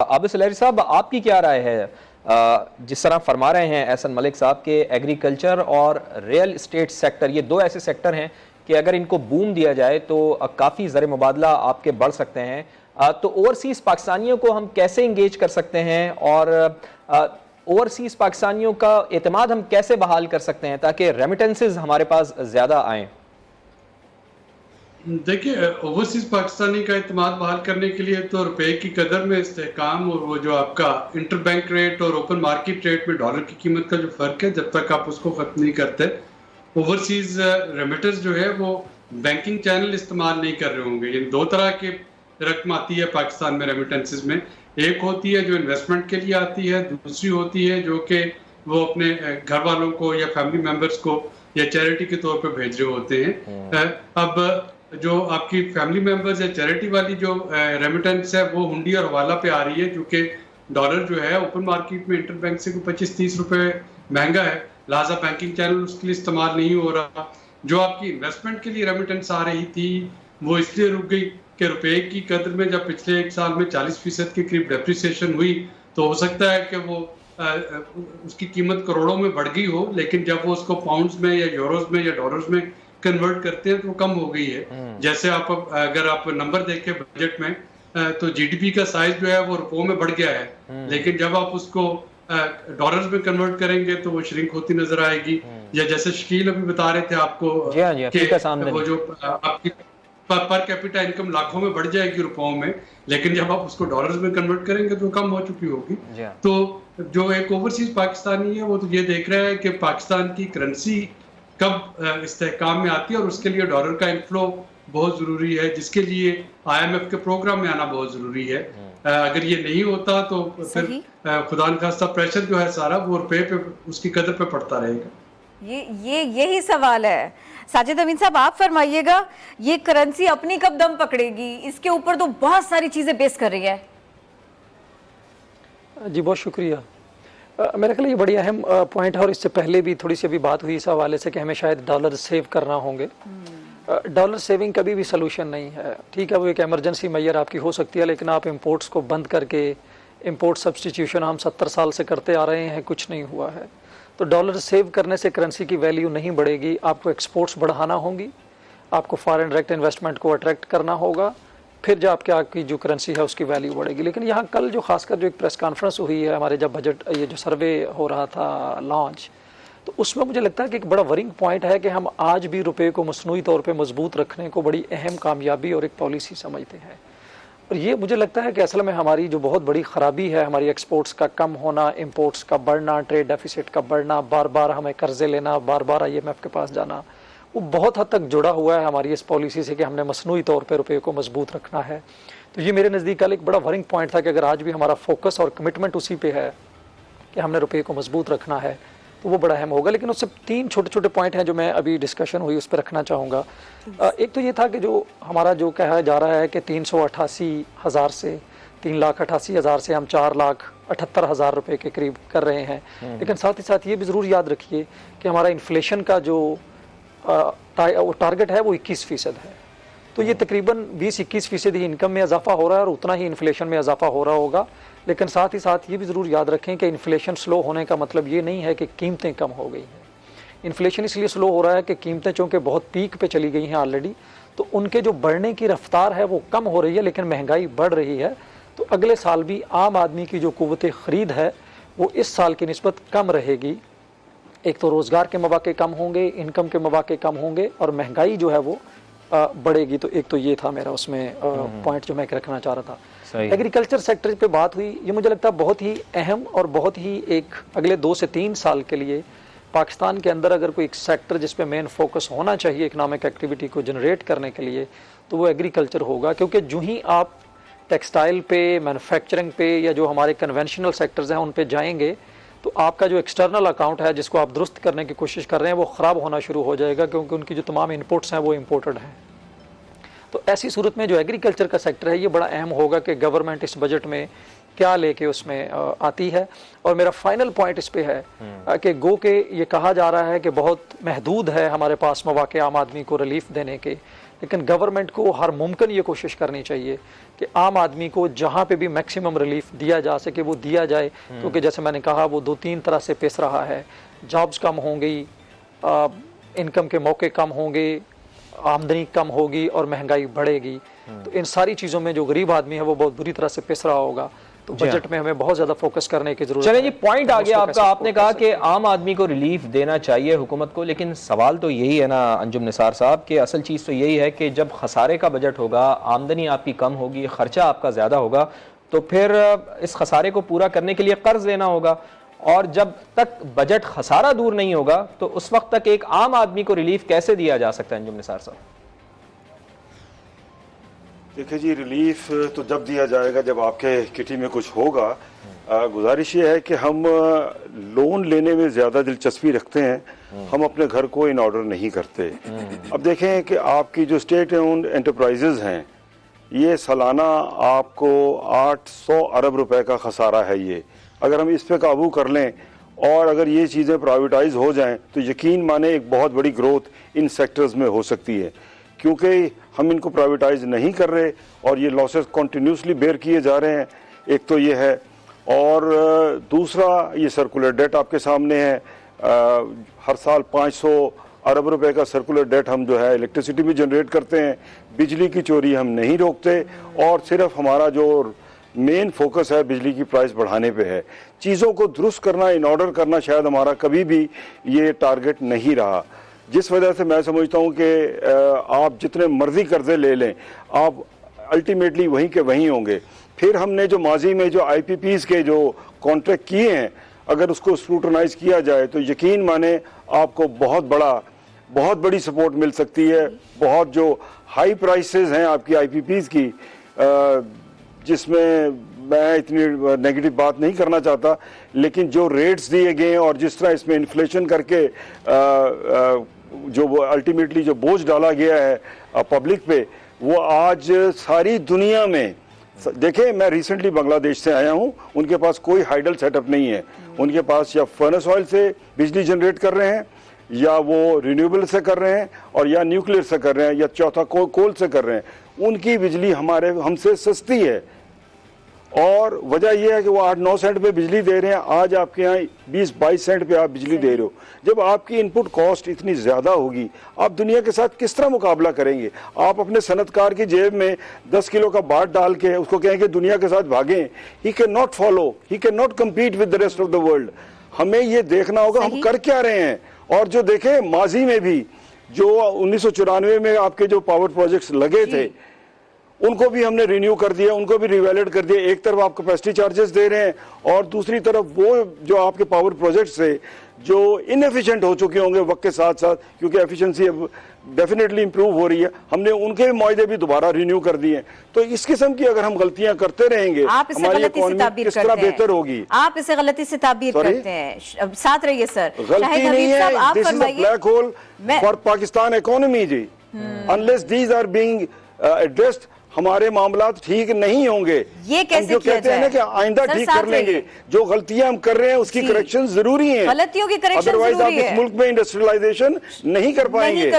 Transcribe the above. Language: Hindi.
आबिद सुलैरी साहब, आपकी क्या राय है? जिस तरह फरमा रहे हैं एहसन मलिक साहब के एग्रीकल्चर और रियल इस्टेट सेक्टर, ये दो ऐसे सेक्टर हैं कि अगर इनको बूम दिया जाए तो काफ़ी ज़र मुबादला आपके बढ़ सकते हैं। तो ओवरसीज़ पाकिस्तानियों को हम कैसे इंगेज कर सकते हैं और ओवरसीज़ पाकिस्तानियों का एतमाद हम कैसे बहाल कर सकते हैं ताकि रेमिटेंसेस हमारे पास ज़्यादा आएँ? देखिए, ओवरसीज पाकिस्तानी का इत्मीनान बहाल करने के लिए तो रुपए की कदर में इस्तेहकाम और वो जो आपका इंटर बैंक रेट और ओपन मार्केट रेट में डॉलर की कीमत का जो फर्क है, जब तक आप उसको खत्म नहीं करते, ओवरसीज रेमिटर्स जो है वो बैंकिंग चैनल इस्तेमाल नहीं कर रहे होंगे। ये दो तरह की रकम आती है पाकिस्तान में रेमिटेंसेज में। एक होती है जो इन्वेस्टमेंट के लिए आती है, दूसरी होती है जो कि वो अपने घर वालों को या फैमिली मेंबर्स को या चैरिटी के तौर पर भेज रहे होते हैं। अब जो आपकी फैमिली मेंबर्स या चैरिटी वाली जो रेमिटेंस है वो हुंडी और हवाला पे आ रही है, क्योंकि डॉलर जो है ओपन मार्केट में इंटर बैंक से 25-30 रुपए महंगा है, लिहाजा बैंकिंग चैनल उसके लिए इस्तेमाल नहीं हो रहा। जो आपकी इन्वेस्टमेंट के लिए रेमिटेंस आ रही थी वो इसलिए रुक गई कि रुपए की कदर में जब पिछले एक साल में 40% के करीब डेप्रिसिएशन हुई, तो हो सकता है कि वो उसकी कीमत करोड़ों में बढ़ गई हो, लेकिन जब वो उसको पाउंड्स में या यूरोज में या डॉलर्स में कन्वर्ट करते हैं तो वो कम हो गई है। जैसे आप अगर आप नंबर देखें बजट में, तो जीडीपी का साइज जो है वो रुपयों में बढ़ गया है, लेकिन जब आप उसको डॉलर्स में कन्वर्ट करेंगे तो वो श्रिंक होती नजर आएगी। या जैसे शकील अभी बता रहे थे आपको कि वो जो आपकी पर कैपिटा इनकम लाखों में बढ़ जाएगी रुपयों में, लेकिन जब आप उसको डॉलर्स में कन्वर्ट करेंगे तो कम हो चुकी होगी। तो जो एक ओवरसीज पाकिस्तानी है वो तो ये देख रहा है कि पाकिस्तान की करेंसी कब इस्तेहकाम में आती है, और उसके लिए डॉलर का इनफ्लो बहुत जरूरी है, जिसके लिए आईएमएफ के प्रोग्राम में आना बहुत जरूरी है। अगर ये नहीं होता तो फिर खुदा न खास्ता प्रेशर जो है सारा वो रुपए पे उसकी कदर पे पड़ता रहेगा। यही सवाल है। साजिद अमीन साहब, आप फरमाइएगा, ये करेंसी अपनी कब दम पकड़ेगी? इसके ऊपर तो बहुत सारी चीजें बेस कर रही है। जी बहुत शुक्रिया। मेरे ख्याल ये बड़ी अहम पॉइंट है, और इससे पहले भी थोड़ी सी अभी बात हुई इस हवाले से कि हमें शायद डॉलर सेव करना होंगे। डॉलर सेविंग कभी भी सलूशन नहीं है। ठीक है, वो एक एमरजेंसी मैयर आपकी हो सकती है, लेकिन आप इंपोर्ट्स को बंद करके इंपोर्ट सब्सटीट्यूशन हम 70 साल से करते आ रहे हैं, कुछ नहीं हुआ है। तो डॉलर सेव करने से करेंसी की वैल्यू नहीं बढ़ेगी। आपको एक्सपोर्ट्स बढ़ाना होंगी, आपको फॉरेन डायरेक्ट इन्वेस्टमेंट को अट्रैक्ट करना होगा, फिर जो आपकी जो करेंसी है उसकी वैल्यू बढ़ेगी। लेकिन यहाँ कल जो खासकर जो एक प्रेस कॉन्फ्रेंस हुई है हमारे, जब बजट ये जो सर्वे हो रहा था लॉन्च, तो उसमें मुझे लगता है कि एक बड़ा वरिंग पॉइंट है कि हम आज भी रुपए को मसनूई तौर पे मजबूत रखने को बड़ी अहम कामयाबी और एक पॉलिसी समझते हैं। और ये मुझे लगता है कि असल में हमारी जो बहुत बड़ी ख़राबी है, हमारी एक्सपोर्ट्स का कम होना, इंपोर्ट्स का बढ़ना, ट्रेड डेफिसिट का बढ़ना, बार बार हमें कर्जे लेना, बार बार IMF के पास जाना, वो बहुत हद तक जुड़ा हुआ है हमारी इस पॉलिसी से कि हमने मसनूई तौर पे रुपये को मजबूत रखना है। तो ये मेरे नज़दीक कल एक बड़ा वरिंग पॉइंट था कि अगर आज भी हमारा फोकस और कमिटमेंट उसी पे है कि हमने रुपये को मजबूत रखना है, तो वो बड़ा अहम होगा। लेकिन उससे 3 छोटे छोटे पॉइंट हैं जो मैं अभी डिस्कशन हुई उस पर रखना चाहूँगा। एक तो ये था कि जो हमारा जो कहा जा रहा है कि 388,000 से 3,88,000 से हम 4,78,000 रुपये के करीब कर रहे हैं। लेकिन साथ ही साथ ये भी ज़रूर याद रखिए कि हमारा इन्फ्लेशन का जो टारगेट है वो 21% है। तो ये तकरीबन 20-21% ही इनकम में इजाफा हो रहा है और उतना ही इन्फ्लेशन में इजाफा हो रहा होगा। लेकिन साथ ही साथ ये भी ज़रूर याद रखें कि इन्फ्लेशन स्लो होने का मतलब ये नहीं है कि कीमतें कम हो गई हैं। इन्फ्लेशन इसलिए स्लो हो रहा है कि कीमतें चूँकि बहुत पीक पे चली गई हैं ऑलरेडी, तो उनके जो बढ़ने की रफ्तार है वो कम हो रही है, लेकिन महंगाई बढ़ रही है। तो अगले साल भी आम आदमी की जो क़ुव्वत ख़रीद है वो इस साल की निस्बत कम रहेगी। एक तो रोज़गार के मौके कम होंगे, इनकम के मौके कम होंगे, और महंगाई जो है वो बढ़ेगी। तो एक तो ये था मेरा उसमें पॉइंट जो मैं रखना चाह रहा था। एग्रीकल्चर सेक्टर पे बात हुई, ये मुझे लगता है बहुत ही अहम और बहुत ही एक अगले 2 से 3 साल के लिए पाकिस्तान के अंदर अगर कोई एक सेक्टर जिस पे मेन फोकस होना चाहिए इकनॉमिक एक्टिविटी को जनरेट करने के लिए, तो वो एग्रीकल्चर होगा। क्योंकि जो ही आप टेक्सटाइल पे, मैन्युफैक्चरिंग पे या जो हमारे कन्वेंशनल सेक्टर्स हैं उन पे जाएंगे, तो आपका जो एक्सटर्नल अकाउंट है जिसको आप दुरुस्त करने की कोशिश कर रहे हैं वो ख़राब होना शुरू हो जाएगा, क्योंकि उनकी जो तमाम इनपुट्स हैं वो इम्पोर्टेड हैं। तो ऐसी सूरत में जो एग्रीकल्चर का सेक्टर है ये बड़ा अहम होगा कि गवर्नमेंट इस बजट में क्या लेके उसमें आती है। और मेरा फाइनल पॉइंट इस पे है कि गो के ये कहा जा रहा है कि बहुत महदूद है हमारे पास मौके आम आदमी को रिलीफ देने के, लेकिन गवर्नमेंट को हर मुमकिन ये कोशिश करनी चाहिए कि आम आदमी को जहाँ पे भी मैक्सिमम रिलीफ दिया जा सके वो दिया जाए, क्योंकि जैसे मैंने कहा वो 2-3 तरह से पिस रहा है। जॉब्स कम होंगी, इनकम के मौके कम होंगे, आमदनी कम होगी और महंगाई बढ़ेगी। तो इन सारी चीज़ों में जो गरीब आदमी है वो बहुत बुरी तरह से पिस रहा होगा। तो बजट में हमें बहुत ज़्यादा फोकस करने की जरूरत है। चलिए जी, पॉइंट आ गया आपका। आपने कहा कि आम आदमी को रिलीफ देना चाहिए हुकूमत को, लेकिन सवाल तो यही है ना अंजुम निसार साहब कि असल चीज़ तो यही है कि जब खसारे का बजट होगा, आमदनी आपकी कम होगी, खर्चा आपका ज़्यादा होगा, तो फिर इस खसारे को पूरा करने के लिए कर्ज लेना होगा। और जब तक बजट खसारा दूर नहीं होगा तो उस वक्त तक एक आम आदमी को रिलीफ कैसे दिया जा सकता है अंजुम निसार साहब? देखिए जी, रिलीफ तो जब दिया जाएगा जब आपके किटी में कुछ होगा। गुजारिश ये है कि हम लोन लेने में ज़्यादा दिलचस्पी रखते हैं, हम अपने घर को इन ऑर्डर नहीं करते। अब देखें कि आपकी जो स्टेट ओन्ड एंटरप्राइजेज हैं, ये सालाना आपको 800 अरब रुपए का खसारा है। ये अगर हम इस पे काबू कर लें और अगर ये चीज़ें प्राइवेटाइज हो जाएं तो यकीन माने एक बहुत बड़ी ग्रोथ इन सेक्टर्स में हो सकती है। क्योंकि हम इनको प्राइवेटाइज नहीं कर रहे और ये लॉसेस कॉन्टिन्यूसली बेयर किए जा रहे हैं, एक तो ये है। और दूसरा ये सर्कुलर डेट आपके सामने है। हर साल 500 अरब रुपए का सर्कुलर डेट हम जो है इलेक्ट्रिसिटी में जनरेट करते हैं। बिजली की चोरी हम नहीं रोकते और सिर्फ हमारा जो मेन फोकस है बिजली की प्राइस बढ़ाने पे है। चीज़ों को दुरुस्त करना, इन ऑर्डर करना शायद हमारा कभी भी ये टारगेट नहीं रहा, जिस वजह से मैं समझता हूँ कि आप जितने मर्जी कर्जे ले लें, आप अल्टीमेटली वहीं के वहीं होंगे। फिर हमने जो माजी में जो IPPs के जो कॉन्ट्रैक्ट किए हैं, अगर उसको स्क्रूटनाइज किया जाए तो यकीन माने आपको बहुत बड़ी सपोर्ट मिल सकती है। बहुत जो हाई प्राइसेस हैं आपकी IPPs की, जिसमें मैं इतनी नेगेटिव बात नहीं करना चाहता, लेकिन जो रेट्स दिए गए हैं और जिस तरह इसमें इन्फ्लेशन करके जो अल्टीमेटली जो बोझ डाला गया है पब्लिक पे, वो आज सारी दुनिया में देखें। मैं रिसेंटली बांग्लादेश से आया हूँ, उनके पास कोई हाइडल सेटअप नहीं है। उनके पास या फर्नेस ऑयल से बिजली जनरेट कर रहे हैं, या वो रिन्यूएबल से कर रहे हैं, और या न्यूक्लियर से कर रहे हैं, या चौथा कोल से कर रहे हैं। उनकी बिजली हमसे सस्ती है और वजह यह है कि वो 8-9 सेंट पे बिजली दे रहे हैं। आज आपके यहाँ 20-22 सेंट पे आप बिजली दे रहे हो। जब आपकी इनपुट कॉस्ट इतनी ज़्यादा होगी, आप दुनिया के साथ किस तरह मुकाबला करेंगे? आप अपने सनतकार की जेब में 10 किलो का बाट डाल के उसको कहें कि दुनिया के साथ भागें, he can not follow, he can not compete with the rest of the world. हमें ये देखना होगा हम कर क्या रहे हैं। और जो देखें माजी में भी जो 1994 में आपके जो पावर प्रोजेक्ट्स लगे थे, उनको भी हमने रिन्यू कर दिया, उनको भी रिवैलिड कर दिया। एक तरफ आप कैपेसिटी चार्जेस दे रहे हैं और दूसरी तरफ वो जो आपके पावर प्रोजेक्ट्स थे जो इनएफिशिएंट हो चुके होंगे वक्त के साथ साथ, क्योंकि एफिशिएंसी अब डेफिनेटली इंप्रूव हो रही है, हमने उनके मुआहदे भी दोबारा रिन्यू कर दिए। तो इस किस्म की अगर हम गलतियां करते रहेंगे, हमारी इकोनॉमी किस तरह बेहतर होगी? आप इसे गलती से ताबीर करते हैं। साथ रहिए सर। गलती नहीं है, this is a black hole for Pakistan economy ji. Unless these are being addressed, हमारे मामला ठीक नहीं होंगे। ये कैसे जो कहते हैं ना कि आइंदा ठीक कर लेंगे, जो गलतियां हम कर रहे हैं उसकी करेक्शन जरूरी है। गलतियों की करेक्शन अदरवाइज आप जरूरी है। इस मुल्क में इंडस्ट्रियलाइजेशन नहीं कर पाएंगे।